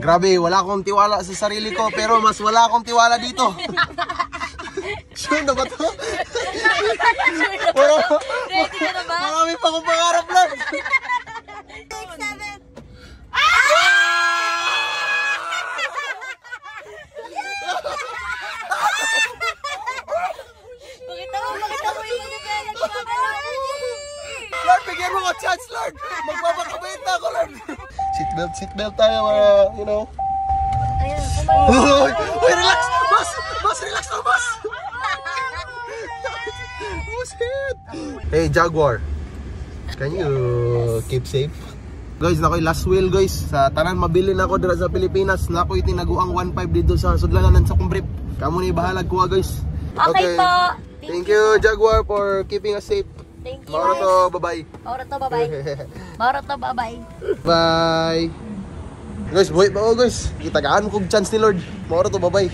Grabe, wala akong tiwala sa sarili ko, pero mas wala akong tiwala dito. Sure na ba to? Ready ka na ba? Marami pa akong pangarap lang. 6, 7. Pakita mo yung mga Lord, bigyan mo ka chance, Lord. Magpapakabait na ako, Lord. Seatbelt tayo, you know. Uy, relax! Boss, relax na, boss! Oh, shit! Hey, Jaguar. Can you keep safe? Guys, nakoy last wheel, guys. Sa tanan, mabili na ako dira sa Pilipinas. Nakoy tinaguang 1.5 dito sa Sudlanan sa Kumbrip. Kamu ni bahalag kuha, guys. Okay po. Thank you, Jaguar, for keeping us safe. Thank you. Mauro to, bye-bye. Mauro to, bye-bye. Mauro to, bye-bye. Bye. Guys, buhay pa ako, guys. Kitagaan mo kong chance ni Lord. Mauro to, bye-bye.